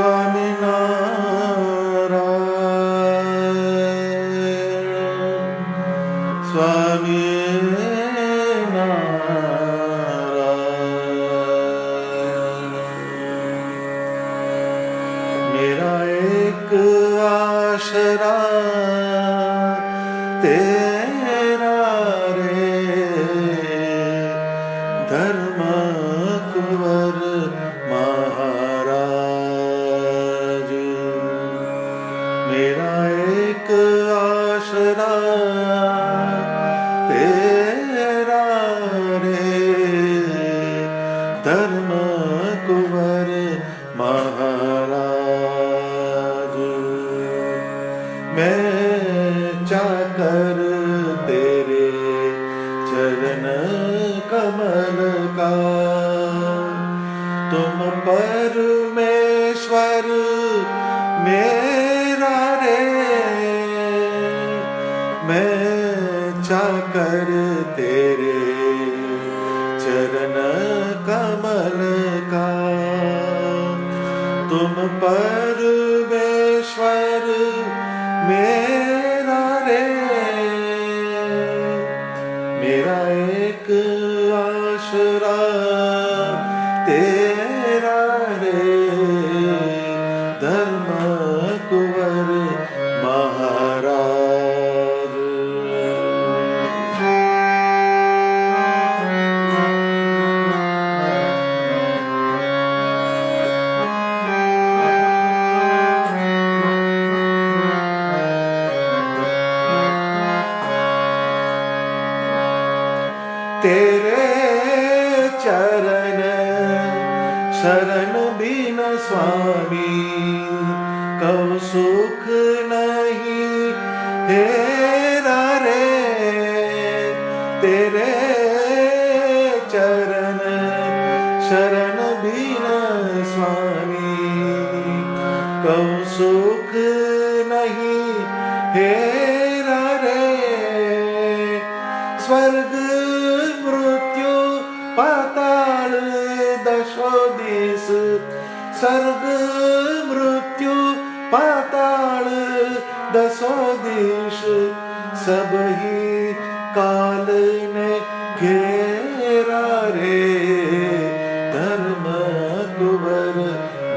સ્વામિનારાયણ સ્વામિનારાયણ મેરા એક આશરા તેરા રે ધર્મ કુંવર મહારાજ મેરા એક આશરા તેરા રે ધર્મ કુંવર મહારાજ मैं चाकर तेरे चरण कमल का तुम परमेश्वर मेरा रे मैं चाकर तेरे चरण कमल का तुम परमेश्वर मेरा रे मेरा एक आशरा तेरा रे धर्म कुंवर महाराज तेरे चरण शरण बिन स्वामी कब सुख नहीं हेरा रे तेरे चरण शरण बिन स्वामी कब सुख नहीं हेरा रे स्वर्ग मृत्यु पाताल दशो दिस स्वर्ग मृत्यु पाताल दशो दिश सब ही काल ने घेरा रे धर्म कुंवर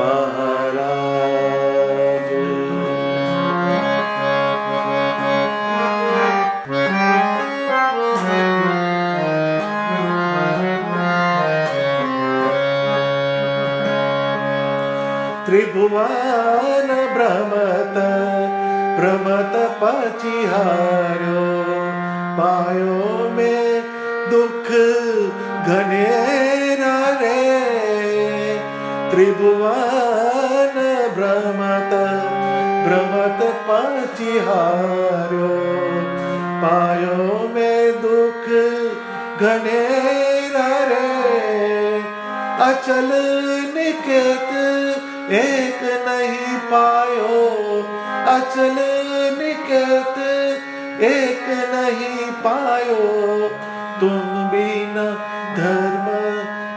महाराज त्रिभुवन भ्रमत भ्रमत पचिहारो पायो में दुख घनेरा रे त्रिभुवन भ्रमत भ्रमत पचिहारो पायो में दुख घनेरा रे अचल निकेत एक नहीं पायो अचल निकेत एक नहीं पायो तुम बिना धर्म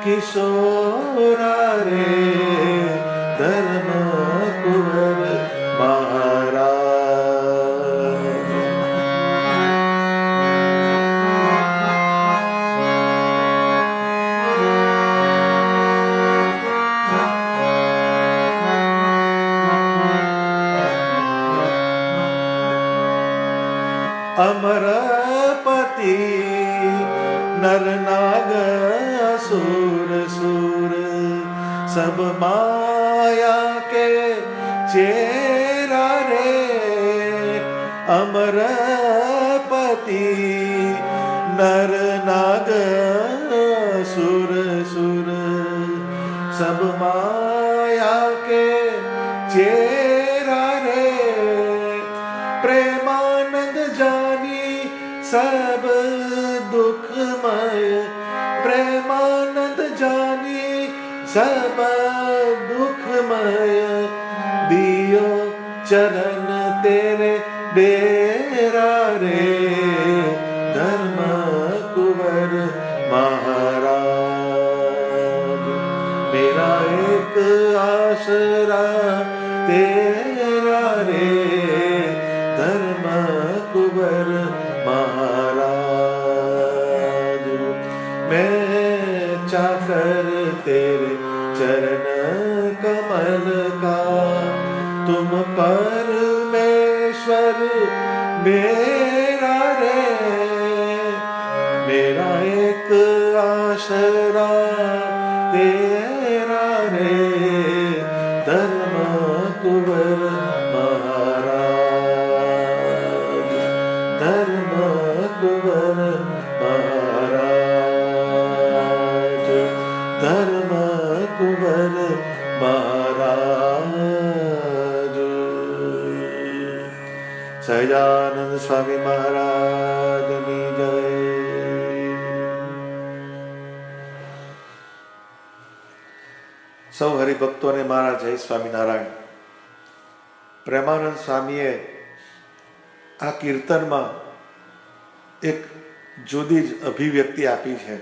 किशोरा रे धर्म कुंवर महाराज अमरपति नर नाग असुर सुर सब माया के चेरा रे अमरपति नर नाग असुर सुर सब माया के चेरा रे प्रेमानंद जानी सब दुखमय प्रेमानंद जानी सब दुखमय दियो चरण तेरे बेरा रे धर्म कुंवर महाराज मेरा एक आश आसरा तेरा रे धर्म कुंवर महाराज। मैं चाकर तेरे चरण कमल का, तुम परमेश्वर मेरा रे, मेरा एक आसरा तेरा रे धर्म कुंवर महाराज, धर्म कुंवर महाराज, धर्म कुंवर महाराज। સહજાનંદ સ્વામી મહારાજની જય। સૌ હરિભક્તોને મારા જય સ્વામિનારાયણ। પ્રેમાનંદ સ્વામીએ આ કીર્તનમાં એક જુદી જ અભિવ્યક્તિ આપી છે।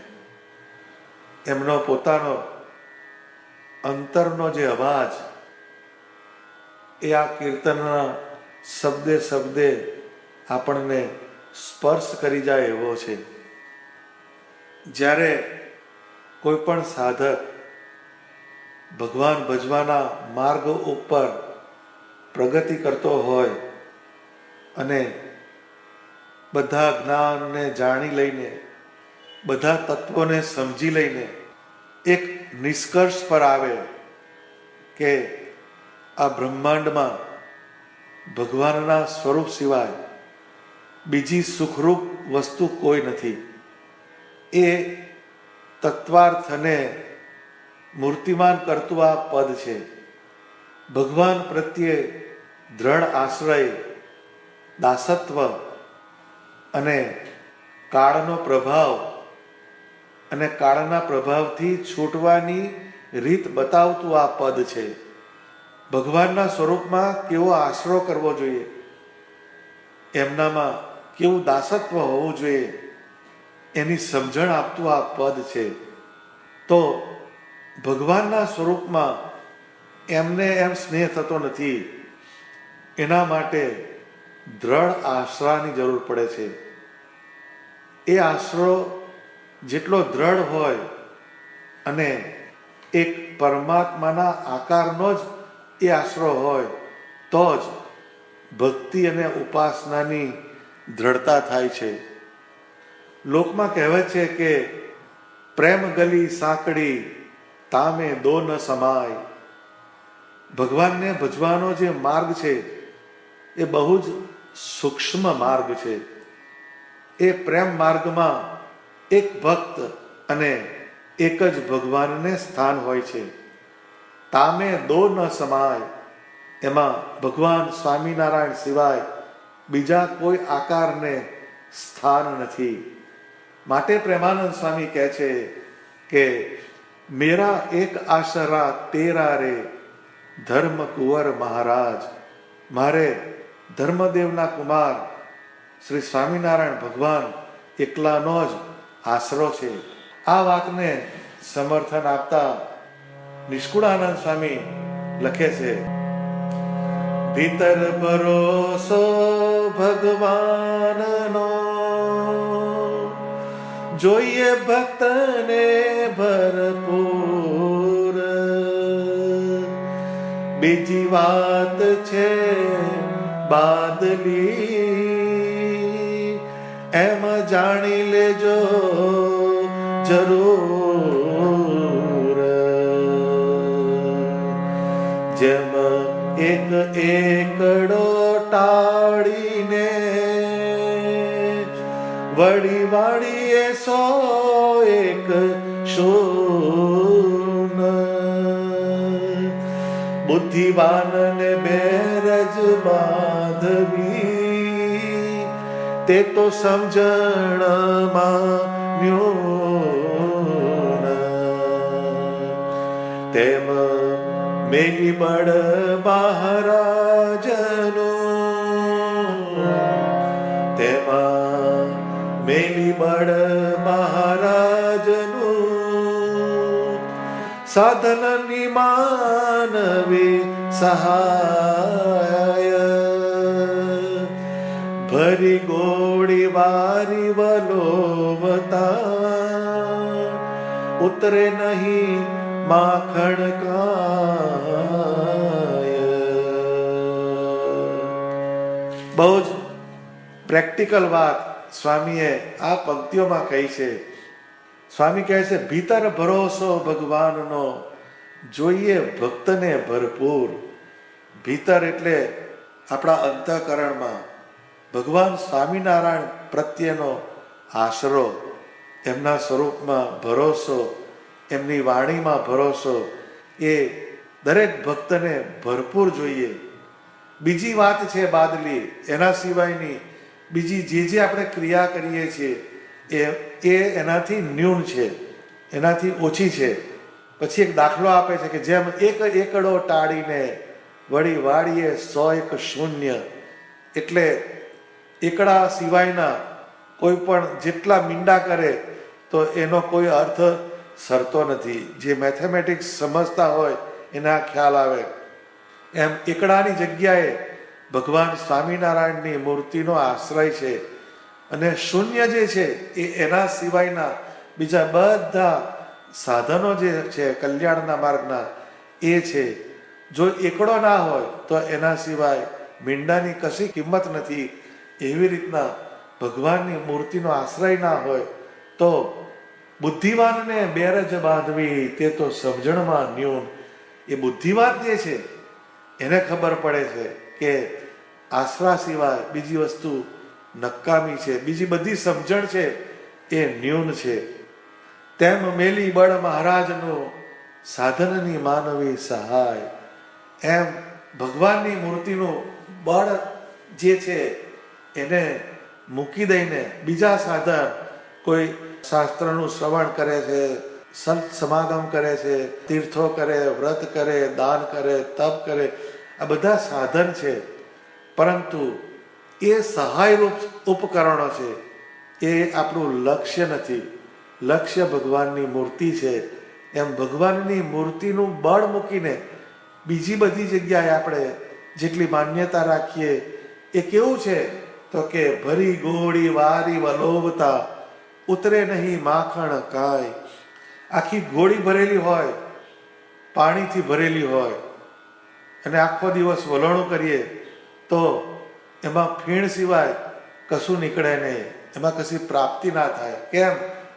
એમનો પોતાનો અંતરનો જે અવાજ એ આ કીર્તનના શબ્દે શબ્દે આપણને સ્પર્શ કરી જાય એવો છે। જ્યારે કોઈ પણ સાધક ભગવાન ભજવાના માર્ગ ઉપર પ્રગતિ કરતો હોય અને બધા જ્ઞાનને જાણી લઈને, બધા તત્વોને સમજી લઈને એક નિષ્કર્ષ પર આવે કે આ બ્રહ્માંડમાં ભગવાનના સ્વરૂપ સિવાય બીજી સુખરૂપ વસ્તુ કોઈ નથી, એ તત્વાર્થને મૂર્તિમાન કરતું આ પદ છે। ભગવાન પ્રત્યે દ્રઢ આશ્રય, દાસત્વ અને કાળનો પ્રભાવ અને કાળના પ્રભાવથી છૂટવાની રીત બતાવતું આ પદ છે। ભગવાનના સ્વરૂપમાં કેવો આશરો કરવો જોઈએ, એમનામાં કેવું દાસત્વ હોવું જોઈએ, એની સમજણ આપતું આ પદ છે। તો ભગવાનના સ્વરૂપમાં એમને એમ સ્નેહ થતો નથી, એના માટે દ્રઢ આશરાની જરૂર પડે છે। એ આશરો જેટલો દ્રઢ હોય અને એક પરમાત્માના આકારનો જ એ આશરો હોય તો જ ભક્તિ અને ઉપાસનાની દ્રઢતા થાય છે। લોકમાં કહેવત છે કે પ્રેમ ગલી સાંકડી તામે દો ન સમાય। ભગવાનને ભજવાનો જે માર્ગ છે એ બહુ જ સૂક્ષ્મ માર્ગ છે। એ પ્રેમ માર્ગમાં એક ભક્ત અને એક જ ભગવાનને સ્થાન હોય છે। તામે દો ન સમાય, એમાં ભગવાન સ્વામિનારાયણ સિવાય બીજા કોઈ આકારને સ્થાન નથી। માટે પ્રેમાનંદ સ્વામી કહે છે કે મેરા એક આશરા તેરા રે ધર્મ કુંવર મહારાજ। મારે ધર્મદેવના કુમાર શ્રી સ્વામિનારાયણ ભગવાન એકલાનો જ આશરો છે। આ વાતને સમર્થન આપતા નિષ્કુળાનંદ સ્વામી લખે છે, ભીતર ભરોસો ભગવાનનો જોઈએ ભક્તને ભરપૂર। બીજી વાત છે બાદલી, એમ જાણી લેજો જરૂર। જેમ એક એકડો ટાળીને વળી વાળીએ સો એક શૂન। બુદ્ધિવાનને બેરજ બાંધવી તે તો સમજણમાં ન્યૂન। તેમ મેલી બળ મહારાજનું, તેમાં મેલી બળ મહારાજનું સાધનની માનવી સહાય, ભરી ગોળી વારી વલોવતા, ઉતરે નહીં માખણ કાય. બહુ જ પ્રેક્ટિકલ વાત સ્વામીએ આ પંક્તિઓમાં કહી છે. સ્વામી કહે છે, ભીતર ભરોસો ભગવાનનો, જોઈએ ભક્તને ભરપૂર. ભીતર એટલે આપણા અંતઃકરણમાં ભગવાન સ્વામિનારાયણ પ્રત્યેનો આશરો, એમના સ્વરૂપમાં ભરોસો, એમની વાણીમાં ભરોસો, એ દરેક ભક્તને ભરપૂર જોઈએ. બીજી વાત છે બાદલી, એના સિવાયની બીજી જે આપણે ક્રિયા કરીએ છીએ એ એનાથી ન્યૂન છે, એનાથી ઓછી છે. પછી એક દાખલો આપે છે કે જેમ એક એકડો ટાળીને વળી વાળીએ 101 શૂન્ય, એટલે એકડા સિવાયના કોઈ પણ જેટલા મીંડા કરે તો એનો કોઈ અર્થ સરતો નથી. જે મેથેમેટિક્સ સમજતા હોય એને આ ખ્યાલ આવે. એમ એકડાની જગ્યાએ ભગવાન સ્વામિનારાયણની મૂર્તિનો આશ્રય છે, અને શૂન્ય જે છે એ એના સિવાયના બીજા બધા સાધનો જે છે કલ્યાણના માર્ગના એ છે. જો એકડો ના હોય તો એના સિવાય મીંડાની કશી કિંમત નથી. એવી રીતના ભગવાનની મૂર્તિનો આશ્રય ના હોય તો બુદ્ધિવાનને બેરજ બાંધવી તે તો સમજણમાં ન્યૂન. એ બુદ્ધિવાન જે છે એને ખબર પડે છે કે આશરા સિવાય બીજી વસ્તુ નકામી છે, બીજી બધી સમજણ છે એ ન્યૂન છે. તેમ મેલી બળ મહારાજનું, સાધનની માનવી સહાય. એમ ભગવાનની મૂર્તિનું બળ જે છે એને મૂકી દઈને બીજા સાધન, કોઈ શાસ્ત્રનું શ્રવણ કરે છે, સંત સમાગમ કરે છે, તીર્થો કરે, વ્રત કરે, દાન કરે, તપ કરે, આ બધા સાધન છે. પરંતુ એ સહાયરૂપ ઉપકરણો છે, એ આપણું લક્ષ્ય નથી. લક્ષ્ય ભગવાનની મૂર્તિ છે. એમ ભગવાનની મૂર્તિનું બળ મૂકીને બીજી બધી જગ્યાએ આપણે જેટલી માન્યતા રાખીએ એ કેવું છે તો કે ભરી ગોળી વારી વલોવતા, ઉતરે નહીં માખણ કાય. આખી ગોળી ભરેલી હોય, પાણીથી ભરેલી હોય, અને આખો દિવસ વલોણું કરીએ તો એમાં ફીણ સિવાય કશું નીકળે નહીં, એમાં કશી પ્રાપ્તિ ના થાય. કેમ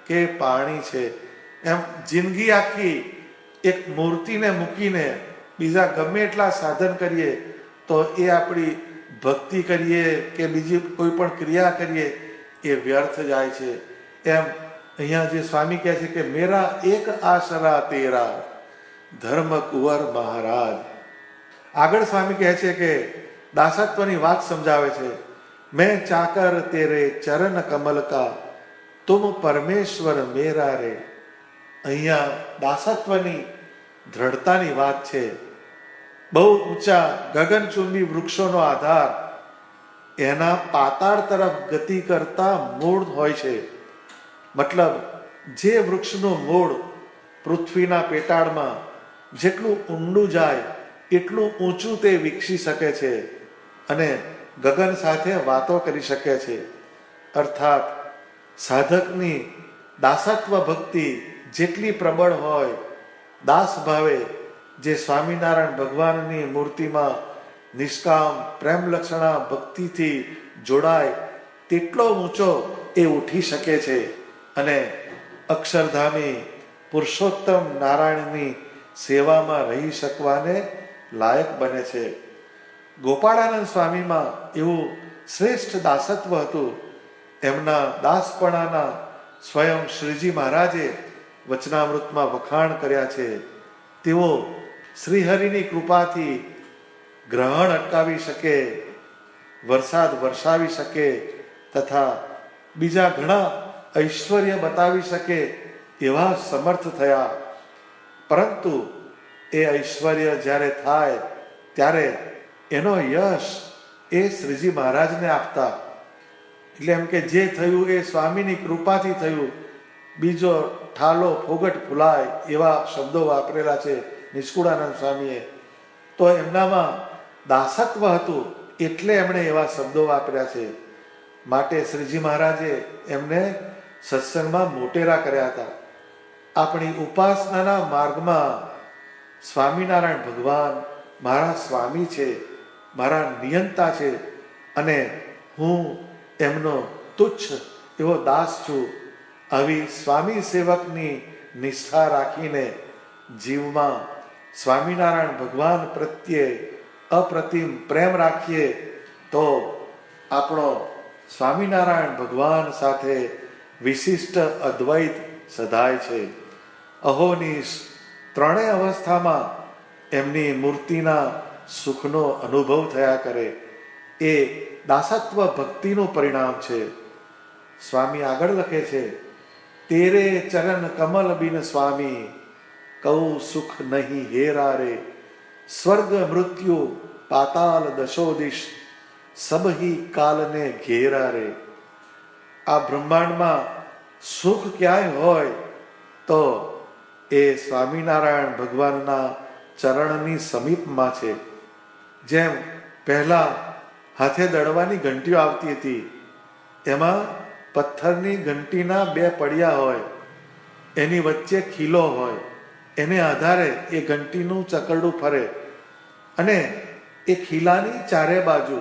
કે પાણી છે. એમ જિંદગી આખી એક મૂર્તિને મૂકીને બીજા ગમે એટલા સાધન કરીએ તો એ આપણી ભક્તિ કરીએ કે બીજી કોઈ પણ ક્રિયા કરીએ એ વ્યર્થ જાય છે. એમ અહીંયા જે સ્વામી કહે છે કે મેરા એક આશરા તેરા, ધર્મ કુંવર મહારાજ. આગળ સ્વામી કહે છે કે દાસત્વની વાત સમજાવે છે. મેં ચાકર તેરે ચરણ કમલ કા, તુમ પરમેશ્વર મેરા રે. અહીંયા દાસત્વની દ્રઢતાની વાત છે. બહુ ઊંચા ગગનચુંબી વૃક્ષોનો આધાર એના પાતાળ તરફ ગતિ કરતા મૂળ હોય છે. મતલબ જે વૃક્ષનું મૂળ પૃથ્વીના પેટાળમાં જેટલું ઊંડું જાય એટલું ઊંચું તે વિકસી શકે છે અને ગગન સાથે વાતો કરી શકે છે. અર્થાત સાધકની દાસત્વ ભક્તિ જેટલી પ્રબળ હોય, દાસ ભાવે જે સ્વામિનારાયણ ભગવાનની મૂર્તિમાં નિષ્કામ પ્રેમ લક્ષણા ભક્તિથી જોડાય તેટલો ઊંચો એ ઉઠી શકે છે અને અક્ષરધામી પુરુષોત્તમ નારાયણની સેવામાં રહી શકવાને લાયક બને છે. ગોપાળાનંદ સ્વામીમાં એવું શ્રેષ્ઠ દાસત્વ હતું. એમના દાસપણાના સ્વયં શ્રીજી મહારાજે વચનામૃતમાં વખાણ કર્યા છે. તેઓ શ્રીહરિની કૃપાથી ગ્રહણ અટકાવી શકે, વરસાદ વરસાવી શકે તથા બીજા ઘણા ઐશ્વર્ય બતાવી શકે એવા સમર્થ થયા. પરંતુ એ ઐશ્વર્ય જ્યારે થાય ત્યારે એનો યશ એ શ્રીજી મહારાજને આપતા. એટલે એમ કે જે થયું એ સ્વામીની કૃપાથી થયું, બીજો ઠાલો ફોગટ ફૂલાય એવા શબ્દો વાપરેલા છે નિષ્કુળાનંદ સ્વામીએ. તો એમનામાં દાસત્વ હતું એટલે એમણે એવા શબ્દો વાપર્યા છે. માટે શ્રીજી મહારાજે એમને સત્સંગમાં મોટેરા કર્યા હતા. આપણી ઉપાસનાના માર્ગમાં સ્વામિનારાયણ ભગવાન મારા સ્વામી છે, મારા નિયંતા છે અને હું એમનો તુચ્છ એવો દાસ છું. આવી સ્વામી સેવકની નિષ્ઠા રાખીને જીવમાં સ્વામિનારાયણ ભગવાન પ્રત્યે અપ્રતિમ પ્રેમ રાખીએ તો આપણો સ્વામિનારાયણ ભગવાન સાથે વિશિષ્ટ અદ્વૈત સધાય છે. અહોનિશ ત્રણેય અવસ્થામાં એમની મૂર્તિના સુખનો અનુભવ થયા કરે. એ દાસત્વ ભક્તિનું પરિણામ છે. સ્વામી આગળ લખે છે, તેરે ચરણ કમલ બિન સ્વામી કઉ સુખ નહીં હેરા રે, સ્વર્ગ મૃત્યુ પાતાલ દશોદિશ સબહી કાલને ઘેરા રે. આ બ્રહ્માંડમાં સુખ ક્યાંય હોય તો એ સ્વામિનારાયણ ભગવાનના ચરણની સમીપમાં છે. જેમ પહેલા હાથે દળવાની ઘંટીઓ આવતી હતી, એમાં પથ્થરની ઘંટીના બે પડિયા હોય, એની વચ્ચે ખીલો હોય, એને આધારે એ ઘંટીનું ચકરડું ફરે અને એ ખીલાની ચારે બાજુ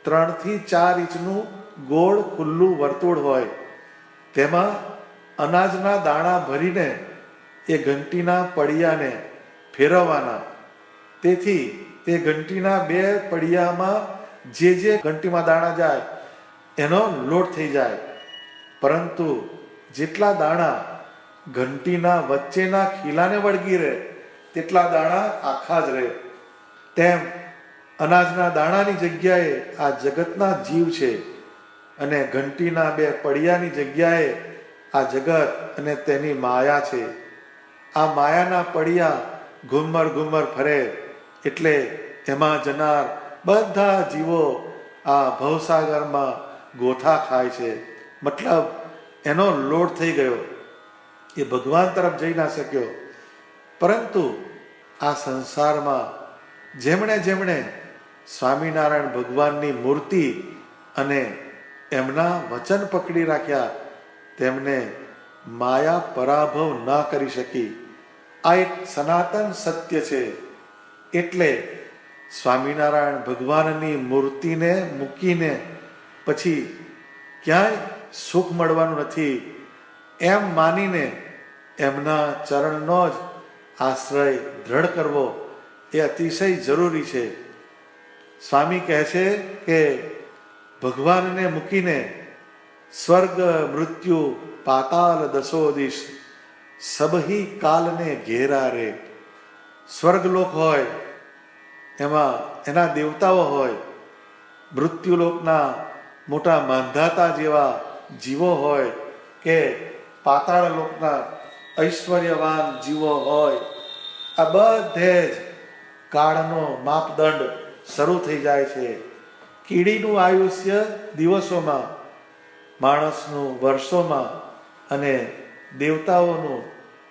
3 થી 4 ઇંચનું ગોળ ખુલ્લું વર્તુળ હોય. તેમાં અનાજના દાણા ભરીને એ ઘંટીના પડિયાને ફેરવવાના. તેથી તે ઘંટીના બે પડિયામાં જે ઘંટીમાં દાણા જાય એનો લોટ થઈ જાય. પરંતુ જેટલા દાણા ઘંટીના વચ્ચેના ખીલાને વળગી રહે તેટલા દાણા આખા જ રહે. તેમ અનાજના દાણાની જગ્યાએ આ જગતના જીવ છે અને ઘંટીના બે પડિયાની જગ્યાએ આ જગત અને તેની માયા છે. આ માયાના પડિયા ઘુમર ઘુમર ફરે એટલે એમાં જનાર બધા જીવો આ ભવસાગરમાં ગોથા ખાય છે. મતલબ એનો લોટ થઈ ગયો, એ ભગવાન તરફ જઈ ના શક્યો. પરંતુ આ સંસારમાં જેમણે જેમણે સ્વામિનારાયણ ભગવાનની મૂર્તિ અને એમના વચન પકડી રાખ્યા તેમને માયા પરાભવ ના કરી શકી. આ એક સનાતન સત્ય છે. એટલે સ્વામિનારાયણ ભગવાનની મૂર્તિને મૂકીને પછી ક્યાંય સુખ મળવાનું નથી એમ માનીને એમના ચરણનો જ આશ્રય દ્રઢ કરવો એ અતિશય જરૂરી છે. સ્વામી કહે છે કે ભગવાનને મૂકીને સ્વર્ગ મૃત્યુ પાતાલ દશોદિશ સબહી કાલને ઘેરા રે. સ્વર્ગલોક હોય એમાં એના દેવતાઓ હોય, મૃત્યુલોકના મોટા માંધાતા જેવા જીવો હોય કે પાતાળ લોકના ઐશ્વર્યવાન જીવો હોય, આ બધે જ કાળનો માપદંડ શરૂ થઈ જાય છે. કીડીનું આયુષ્ય દિવસોમાં, માણસનું વર્ષોમાં અને દેવતાઓનું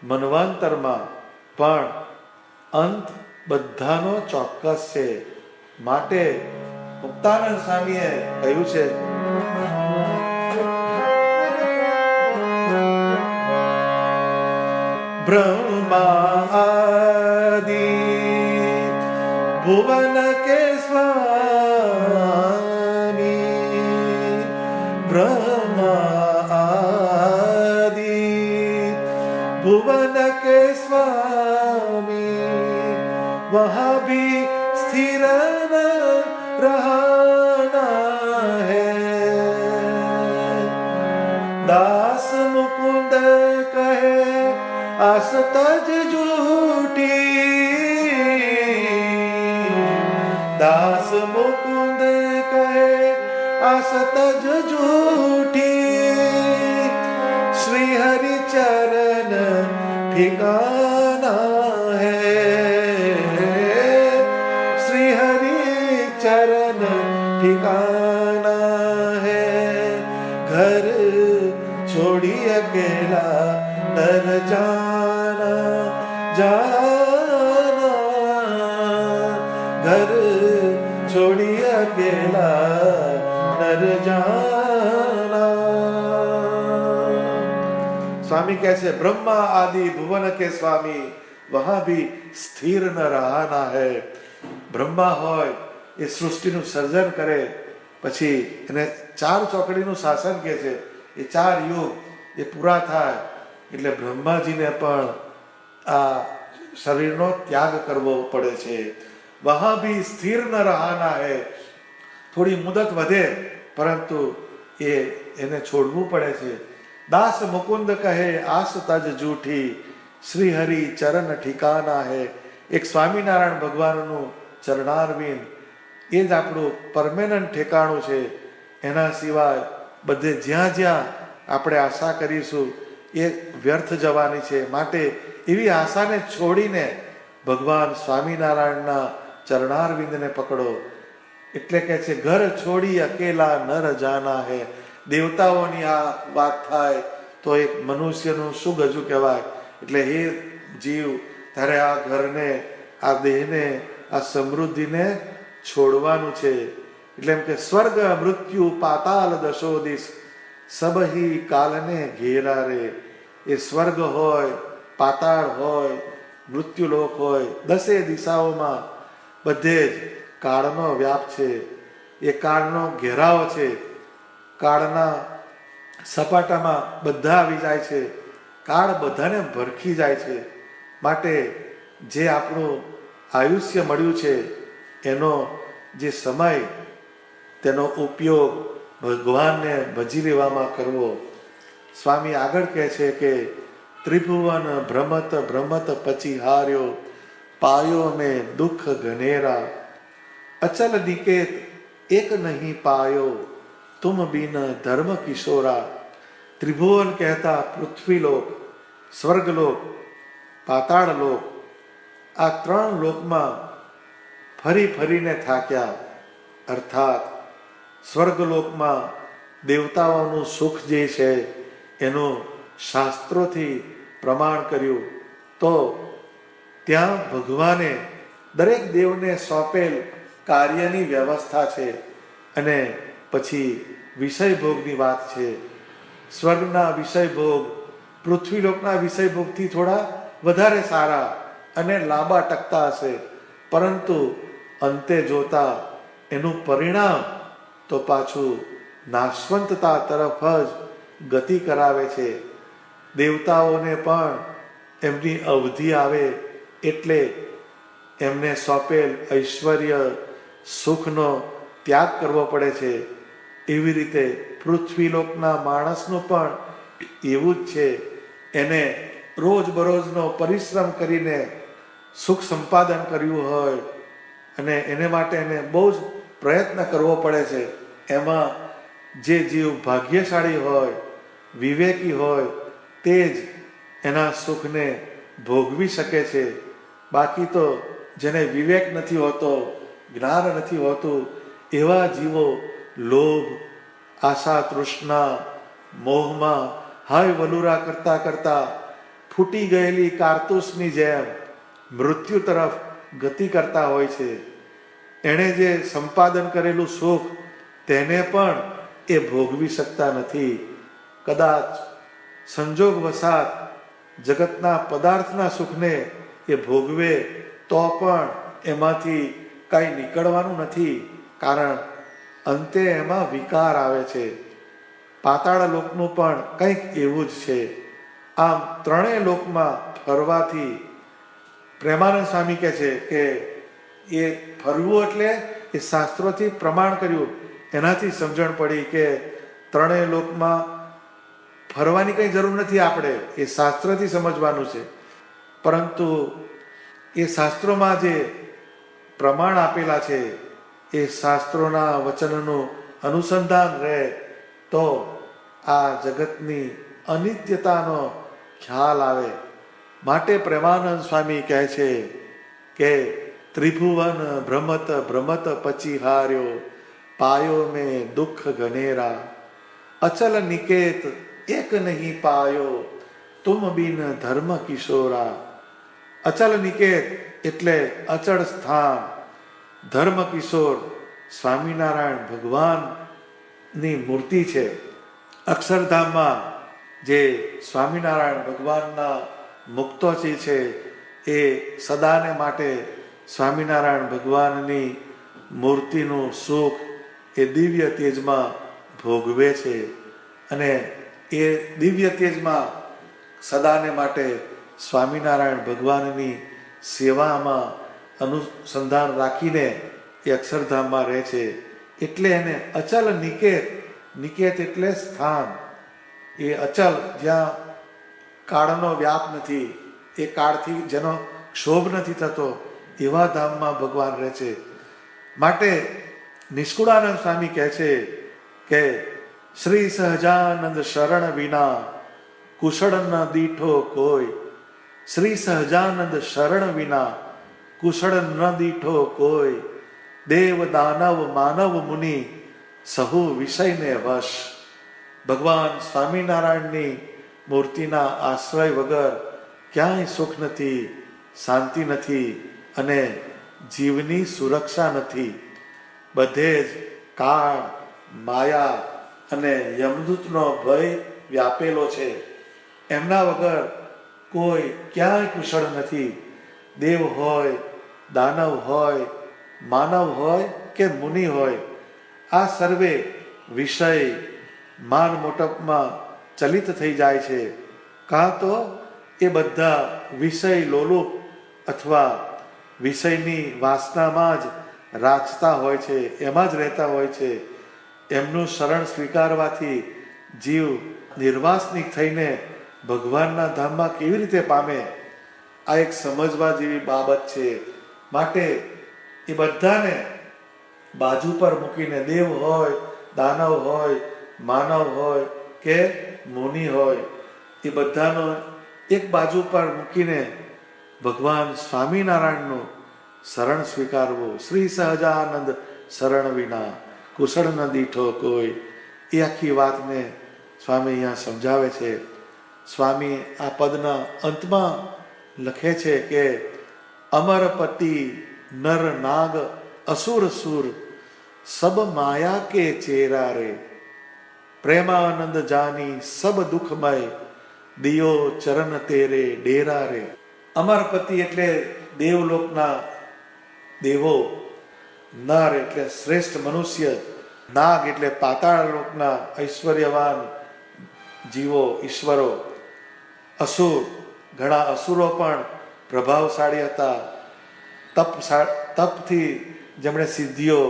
મન્વાંતરમાં, પણ અંત બધાનો ચોક્કસ છે. માટે મુક્તાનંદ સ્વામીએ કહ્યું છે, બ્રહ્મા આદિ ભુવન કે સ્વામી, બ્રહ્મા આદિ भुवन के स्वामी वहाँ भी स्थिर न रहना है। दास मुकुंद कहे आस तज झूठी, दास मुकुंद कहे आस तज झूठी, श्री हरि चरण ठिकाना है, श्री हरि चरण ठिकाना है। घर छोड़ी अकेला नर જાના જાના ઘર છોડી અકેલા નર જાના. સ્વામી કહે છે બ્રહ્મા આદि ભુવન કે સ્વામી વહાં ભી સ્થિર ન રહાના હૈ. બ્રહ્મા હોય એ સૃષ્ટિનું સર્જન કરે, પછી એને ચાર ચોકડીનું શાસન કહે છે. એ ચાર યુગ એ પૂરા થાય એટલે બ્રહ્માજીને પણ આ શરીરનો ત્યાગ કરવો પડે છે. વહાં ભી સ્થિર ન રહાના હૈ. થોડી મુદત વધે પરંતુ એને છોડવું પડે છે. દાસ મુકુંદ કહે આસ તજ જૂઠી શ્રી હરિ ચરણ ઠિકાના હૈ. એક સ્વામિનારાયણ ભગવાનનું ચરણારવિંદ એ જ આપણું પરમેનન્ટ ઠેકાણું છે. એના સિવાય બધે જ્યાં જ્યાં આપણે આશા કરીશું એ વ્યર્થ જવાની છે. માટે એવી આશાને છોડીને ભગવાન સ્વામિનારાયણના ચરણારવિંદને પકડો. એટલે કે છે ઘર છોડી અકેલા નર જાના હે. દેવતાઓની આ વાત થાય તો એક મનુષ્યનું શું ગજુ કહેવાય. એટલે હે જીવ, તારે આ ઘરને, આ દેહને, આ સમૃદ્ધિને છોડવાનું છે. એટલે એમ કે સ્વર્ગ મૃત્યુ પાતાલ દશો દિશ સબહી કાલને ઘેરા રે. એ સ્વર્ગ હોય, પાતાળ હોય, મૃત્યુલોક હોય, દસે દિશાઓમાં બધે જ કાળનો વ્યાપ છે. એ કાળનો ઘેરાવ છે. કાળના સપાટામાં બધા આવી જાય છે. કાળ બધાને ભરખી જાય છે. માટે જે આપણું આયુષ્ય મળ્યું છે એનો જે સમય, તેનો ઉપયોગ ભગવાનને ભજી લેવામાં કરવો. સ્વામી આગળ કહે છે કે ત્રિભુવન ભ્રમત ભ્રમત પછી હાર્યો પાયો મેં દુઃખ ઘનેરા. અચલ નિકેત એક નહીં પાયો તુમ બિન ધર્મ કિશોરા. ત્રિભુવન કહેતા પૃથ્વીલોક, સ્વર્ગલોક, પાતાળલોક, આ ત્રણ લોકમાં ફરી ફરીને થાક્યા. અર્થાત સ્વર્ગલોકમાં દેવતાઓનું સુખ જે છે એનું શાસ્ત્રોથી પ્રમાણ કર્યું. તો ત્યાં ભગવાને દરેક દેવને સોંપેલ કાર્યની વ્યવસ્થા છે. અને પછી વિષય ભોગની વાત છે. સ્વર્ગના વિષય ભોગ પૃથ્વીલોકના વિષય ભોગથી થોડા વધારે સારા અને લાંબા ટકતા હશે, પરંતુ અંતે જોતા એનું પરિણામ તો પાછું નાશવંતતા તરફ જ ગતિ કરાવે છે. દેવતાઓને પણ એમની અવધિ આવે એટલે એમને સોંપેલ ઐશ્વર્ય સુખનો ત્યાગ કરવો પડે છે. એવી રીતે પૃથ્વીલોકના માણસનું પણ એવું જ છે. એને રોજબરોજનો પરિશ્રમ કરીને સુખ સંપાદન કર્યું હોય અને એને માટે એને બહુ જ પ્રયત્ન કરવો પડે છે. એમાં જે જીવ ભાગ્યશાળી હોય, વિવેકી હોય, તે જ એના સુખને ભોગવી શકે છે. બાકી તો જેને વિવેક નથી હોતો, જ્ઞાન નથી હોતું, એવા જીવો લોભ, આશા, તૃષ્ણા, મોહમાં હાય વલુરા કરતા કરતા ફૂટી ગયેલી કારતૂસની જેમ મૃત્યુ તરફ ગતિ કરતા હોય છે. એણે જે સંપાદન કરેલું સુખ તેને પણ એ ભોગવી શકતા નથી. કદાચ સંજોગ વસાત જગતના પદાર્થના સુખને એ ભોગવે તો પણ એમાંથી કાંઈ નીકળવાનું નથી, કારણ અંતે એમાં વિકાર આવે છે. પાતાળ લોકનું પણ કંઈક એવું જ છે. આમ ત્રણેય લોકમાં ફરવાથી પ્રેમાનંદ સ્વામી કહે છે કે એ ફરવું એટલે એ શાસ્ત્રોથી પ્રમાણ કર્યું, એનાથી સમજણ પડી કે ત્રણેય લોકમાં ફરવાની કંઈ જરૂર નથી. આપણે એ શાસ્ત્રથી સમજવાનું છે. પરંતુ એ શાસ્ત્રોમાં જે પ્રમાણ આપેલા છે એ શાસ્ત્રોના વચનનું અનુસંધાન રહે તો આ જગતની અનિત્યતાનો ખ્યાલ આવે. માટે પ્રેમાનંદ સ્વામી કહે છે કે ત્રિભુવન ભ્રમત ભ્રમત પછી હાર્યો પાયો મેં દુઃખ ઘનેરા. અચલ નિકેત એક નહીં પાયો તુમ બિન ધર્મ કિશોરા. અચલ નિકેત એટલે અચળ સ્થાન. ધર્મ કિશોર સ્વામિનારાયણ ભગવાનની મૂર્તિ છે. અક્ષરધામમાં જે સ્વામિનારાયણ ભગવાનના મુક્તોચી છે એ સદાને માટે સ્વામિનારાયણ ભગવાનની મૂર્તિનું સુખ એ દિવ્ય તેજમાં ભોગવે છે અને એ દિવ્ય તેજમાં સદાને માટે સ્વામિનારાયણ ભગવાનની સેવામાં અનુસંધાન રાખીને એ અક્ષરધામમાં રહે છે. એટલે એને અચલ નિકેત, નિકેત એટલે સ્થાન. એ અચલ જ્યાં કાળનો વ્યાપ નથી, એ કાળથી જેનો ક્ષોભ નથી થતો, એવા ધામમાં ભગવાન રહે છે. માટે નિષ્કુળાનંદ સ્વામી કહે છે કે શ્રી સહજાનંદ શરણ વિના કુશળ ન દીઠો કોઈ. શ્રી સહજાનંદ શરણ વિના કુશળ ન દીઠો કોઈ. દેવ દાનવ માનવ મુનિ સહુ વિષયને વશ. ભગવાન સ્વામિનારાયણની મૂર્તિના આશ્રય વગર ક્યાંય સુખ નથી, શાંતિ નથી અને જીવની સુરક્ષા નથી. બધે જ કાળ, માયા અને યમદૂતનો ભય વ્યાપેલો છે. એમના વગર કોઈ ક્યાંય કુશળ નથી. દેવ હોય, દાનવ હોય, માનવ હોય કે મુનિ હોય, આ સર્વે વિષય માન મોટપમાં ચલિત થઈ જાય છે. કાં તો એ બધા વિષય લોલુપ અથવા વિષયની વાસનામાં જ રાચતા હોય છે, એમાં જ રહેતા હોય છે. એમનું શરણ સ્વીકારવાથી જીવ નિર્વાસનિક થઈને ભગવાનના ધામમાં કેવી રીતે પામે? આ એક સમજવા જેવી બાબત છે. માટે એ બધાને બાજુ પર મૂકીને, દેવ હોય, દાનવ હોય, માનવ હોય કે મુનિ હોય, એ બધાનો એક બાજુ પર મૂકીને ભગવાન સ્વામિનારાયણનું શરણ સ્વીકારવું. શ્રી સહજાનંદ શરણ વિના કુશળ ન દીઠો કોઈ. એ આખી વાતને સ્વામી અહીંયા સમજાવે છે. સ્વામી આ પદના અંતમાં લખે છે કે અમરપતિ નર નાગ અસુર સુર સબ માયા કે ચેરા રે. પ્રેમાનંદ જાની સબ દુઃખમય દિયો ચરણ તેરે ડેરા રે. અમરપતિ એટલે દેવલોકના દેવો, નર એટલે શ્રેષ્ઠ મનુષ્ય, નાગ એટલે પાતાળ લોકના ઐશ્વર્યવાન જીવો, ઈશ્વરો, અસુર ઘણા અસુરો પણ પ્રભાવશાળી હતા. તપથી જેમણે સિદ્ધિઓ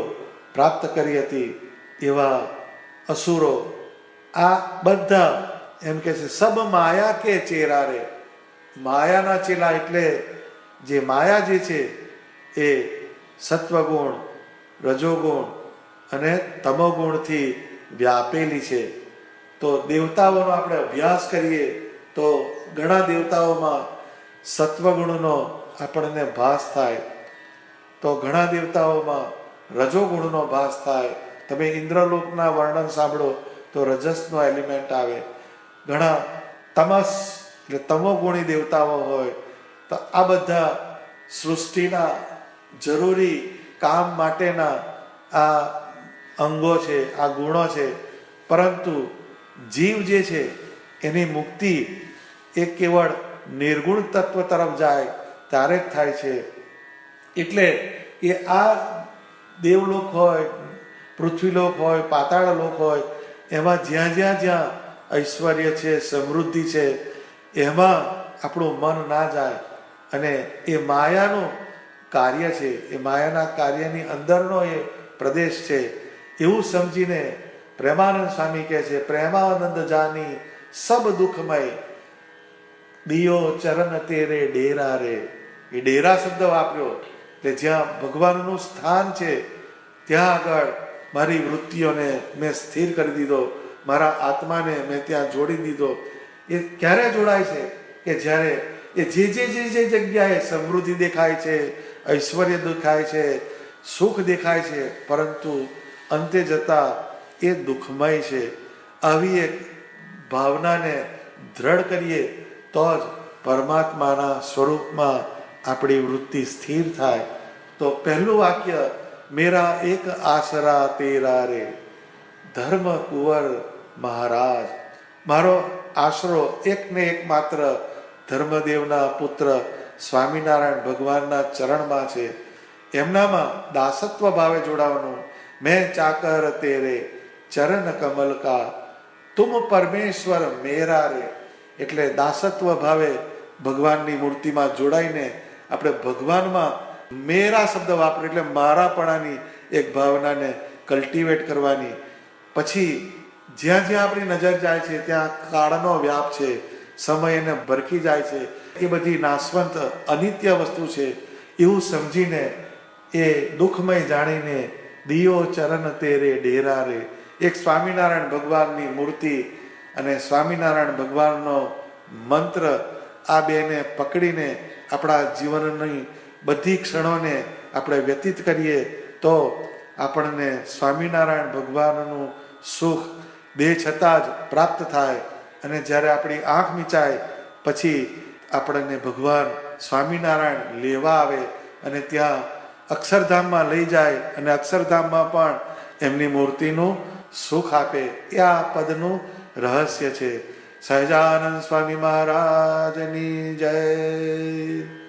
પ્રાપ્ત કરી હતી એવા અસુરો, આ બધા એમ કે છે સબ માયા કે ચેરા રે. માયાના ચેલા એટલે જે માયા જે છે એ સત્વગુણ, રજોગુણ અને તમોગુણથી વ્યાપેલી છે. તો દેવતાઓનો આપણે અભ્યાસ કરીએ તો ઘણા દેવતાઓમાં સત્વગુણનો આપણને ભાસ થાય, તો ઘણા દેવતાઓમાં રજોગુણનો ભાસ થાય. તમે ઇન્દ્રલોકના વર્ણન સાંભળો તો રજસનો એલિમેન્ટ આવે. ઘણા તમસ એટલે તમોગુણી દેવતાઓ હોય. તો આ બધા સૃષ્ટિના જરૂરી કામ માટેના આ અંગો છે, આ ગુણો છે. પરંતુ જીવ જે છે એની મુક્તિ એ કેવળ નિર્ગુણ તત્વ તરફ જાય ત્યારે જ થાય છે. એટલે એ આ દેવલોક હોય, પૃથ્વીલોક હોય, પાતાળ લોક હોય, એમાં જ્યાં ઐશ્વર્ય છે, સમૃદ્ધિ છે, એમાં આપણું મન ના જાય. અને એ માયાનું કાર્ય છે, એ માયાના કાર્યની અંદરનો એ પ્રદેશ છે એવું સમજીને પ્રેમાનંદ સ્વામી કહે છે પ્રેમાનંદ જાની સબ દુઃખમય દિયો ચરણ તેરે ડેરા રે. એ ડેરા શબ્દ વાપર્યો એટલે જ્યાં ભગવાનનું સ્થાન છે ત્યાં આગળ મારી વૃત્તિઓને મેં સ્થિર કરી દીધો, મારા આત્માને મેં ત્યાં જોડી દીધો. એ ક્યારે જોડાય છે કે જ્યારે એ જે જગ્યાએ સમૃદ્ધિ દેખાય છે, ઐશ્વર્ય દેખાય છે, સુખ દેખાય છે, પરંતુ અંતે જતા એ દુઃખમય છે. આવી એક ભાવનાને દ્રઢ કરીએ તો જ પરમાત્માના સ્વરૂપમાં આપણી વૃત્તિ સ્થિર થાય. તો પહેલું વાક્ય, મેરા એક આસરા તેરા રે ધર્મ કુંવર મહારાજ. મારો આશરો એક ને એક માત્ર ધર્મદેવના પુત્ર સ્વામિનારાયણ ભગવાનના ચરણમાં છે. એમનામાં દાસત્વ ભાવે જોડાવાનું. મેં ચાકર તેરે ચરણ કમલ કા તુમ પરમેશ્વર મેરા રે. એટલે દાસત્વ ભાવે ભગવાનની મૂર્તિમાં જોડાઈને આપણે ભગવાનમાં મેરા શબ્દ વાપરે એટલે મારાપણાની એક ભાવનાને કલ્ટિવેટ કરવાની. પછી જ્યાં જ્યાં આપણી નજર જાય છે ત્યાં કાળનો વ્યાપ છે, સમય એને ભરખી જાય છે, એ બધી નાશવંત અનિત્ય વસ્તુ છે એવું સમજીને, એ દુઃખમય જાણીને દિયો ચરણ તેરે ડેરા રે. એક સ્વામિનારાયણ ભગવાનની મૂર્તિ અને સ્વામિનારાયણ ભગવાનનો મંત્ર, આ બેને પકડીને આપણા જીવનની બધી ક્ષણોને આપણે વ્યતીત કરીએ તો આપણને સ્વામિનારાયણ ભગવાનનું સુખ દેહ છતાં જ પ્રાપ્ત થાય. અને જ્યારે આપણી આંખ મીચાય પછી આપણને ભગવાન સ્વામિનારાયણ લેવા આવે અને ત્યાં અક્ષરધામમાં લઈ જાય અને અક્ષરધામમાં પણ એમની મૂર્તિનું સુખ આપે. એ આ પદનું રહસ્ય છે. સહજાનંદ સ્વામી મહારાજની જય.